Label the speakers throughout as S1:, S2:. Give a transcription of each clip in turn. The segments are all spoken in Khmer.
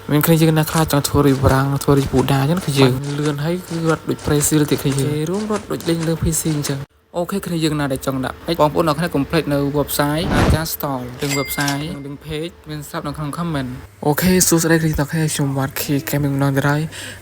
S1: mình khi dương na khai trong thua rồi brang thua rồi bù đá chứ khi dương lươn thấy cứ vật đuổi pressure thì khi dương đúng vật đuổi lên lươn PC chẳng ok khi dương nào để chọn đặt hay bóng nó hay completeនៅ website ការ store ទាំង website ទាំង page មានស្រាប់នៅក្នុង comment អូខេសួស្តីគ្រីតខ្ញុំវត្ត Key Gaming ម្ដងទៀត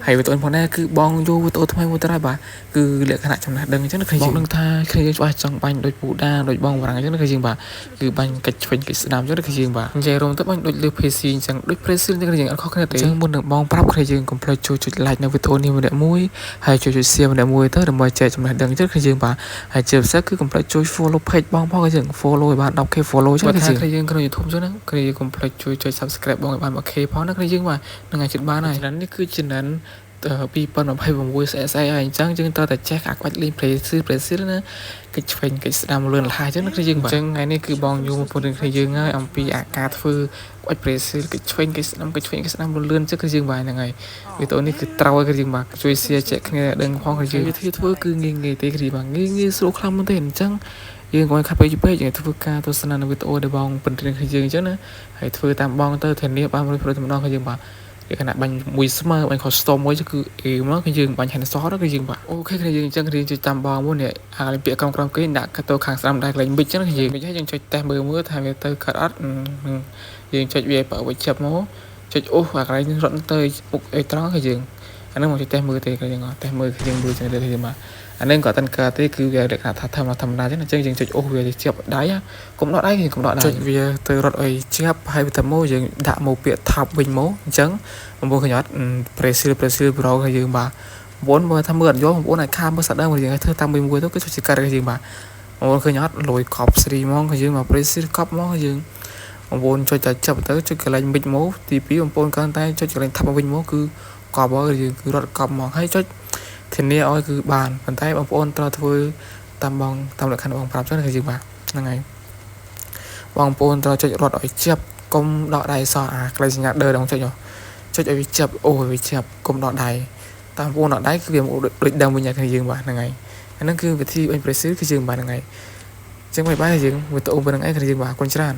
S1: ហើយវីដេអូផងដែរគឺបងយកវីដេអូថ្មីមួយទៀតហើយបាទគឺលក្ខណៈចំណេះដឹងអញ្ចឹងខ្ញុំនឹងថាខ្ញុំច្បាស់ចង់បាញ់ដូចពូដាដូចបងបារាំងអញ្ចឹងខ្ញុំបាទគឺបាញ់កិច្ចឆ្វេងកិច្ចស្ដាំអញ្ចឹងខ្ញុំបាទនិយាយរួមទៅបាញ់ដូចលើ PC អញ្ចឹងដូច Press អញ្ចឹងខ្ញុំអត់ខុសគ្នាទេអញ្ចឹងមុននឹងបងប្រាប់ខ្ញុំកុំភ្លេចជួយចុច like នៅវីដេអូនេះម្នាក់មួយហើយជួយចុច share ម្នាក់មួយទៅដើម្បីចែកចំណេះដឹងអញ្ចឹងខ្ញុំបាទហើយជាពិសេសគឺកុំភ្លេចជួយ follow page បងផងយើង follow ឲ្យបាន 10k follow ចឹងគឺយើងក្នុង YouTube ចឹងណាគឺកុំភ្លេចជួយចុច subscribe បងឲ្យបាន 1k ផងណាគឺយើងបាទនឹងអាចជិតបានហើយច្រើននេះគឺចំណេញ2026ស្អែកហើយអញ្ចឹងយើងត្រូវតែចេះអាក្បាច់លេង Brazil ណាកិច្ចឆ្វេងកិច្ចស្ដាំលឿនលះអញ្ចឹងគឺយើងបាទអញ្ចឹងថ្ងៃនេះគឺបងយូរមកពុទ្ធគឺយើងហើយអំពីអាការធ្វើក្បាច់ Brazil កិច្ចឆ្វេងកិច្ចស្ដាំកិច្ចឆ្វេងកិច្ចស្ដាំលឿនចឹងគឺយើងបាទហ្នឹងហើយវីដេអូនេះគឺត្រូវគឺយើងបាទជួយ share ចែកគ្នាដឹងផងគឺយើងវិធីធ្វើគឺងាយទេគឺបាទងាយស្រួលខ្លាំងមែនទេអញ្ចឹងយើងគាត់ខាត់ពេកយើងធ្វើការទស្សនានៅវីដេអូដែលបងពន្ទ្រានគឺយើងអញ្ចឹងណាហើយធ្វើតាមបងទៅធានាបាន100%តែម្ដងគឺយើងបាទលក្ខណៈបាញ់មួយស្មើបាញ់ custom មួយគឺអេមកគឺយើងបាញ់ hand shot គឺយើងបាទអូខេគឺយើងអញ្ចឹងរៀនជួយតាមបងមួយនេះអាពាក្យក្រំគេដាក់ទៅខាងស្ដាំដែរកន្លែងប៊ិចចឹងគឺយើងប៊ិចហើយយើងចុចតេស្តមើលថាវាទៅកាត់អត់យើងចុចវាបើវិចាប់មកចុចអូសអាកន្លែងរត់ទៅពុកអេត្រង់គឺយើងអានឹងមកចុចតេស្តមើលទេគឺយើងតេស្តមើលគឺយើងមើលចឹងទេគឺបាទអានឹងក៏តាន់កើតទេគឺវាលក្ខណៈថាធម្មតាចឹងអញ្ចឹងយើងចុចអូសវាចាប់ដៃកុំដកដៃកុំដកដៃចុចវាទៅរត់អីចាប់ហើយទៅមកយើងដាក់មកពាក្យថាប់វិញមកអញ្ចឹងបងប្អូនឃើញអត់ Brazil Pro គឺយើងបាទបងប្អូនមើលថាមើលអត់យកបងប្អូនអាចខាមើលសាក់ដើមយើងឲ្យធ្វើតាមមួយទៅគឺជួយកាត់គឺយើងបាទបងប្អូនឃើញអត់លុយកប់ស្រីហ្មងគឺយើងមក Brazil កប់ហ្មងគឺយើងបងប្អូនចុចតែចាប់ទៅចុចកន្លែងមិចមកទី2បងប្អូនកាន់តែចុចកន្លែងថាប់វិញមកគឺកប់ហើយយើងគឺរត់កប់ហ្មងហើយចុចធានាឲ្យគឺបានប៉ុន្តែបងប្អូនត្រូវធ្វើតាមលក្ខខណ្ឌបងប្រាប់ចឹងគឺយើងបាទហ្នឹងហើយបងប្អូនត្រូវចុចរត់ឲ្យចាប់កុំដកដៃសោះអាកន្លែងសញ្ញាដើរដល់ចុចឲ្យវាចាប់អូវាចាប់កុំដកដៃតាមបងប្អូនដកដៃគឺវាដូចដើមវិញគឺយើងបាទហ្នឹងហើយអាហ្នឹងគឺវិធីបាញ់ Brazil គឺយើងបាទហ្នឹងហើយចឹងបាយយើងវីដេអូប៉ុណ្្នឹងឯងគឺយើងបាទអរគុណច្រើន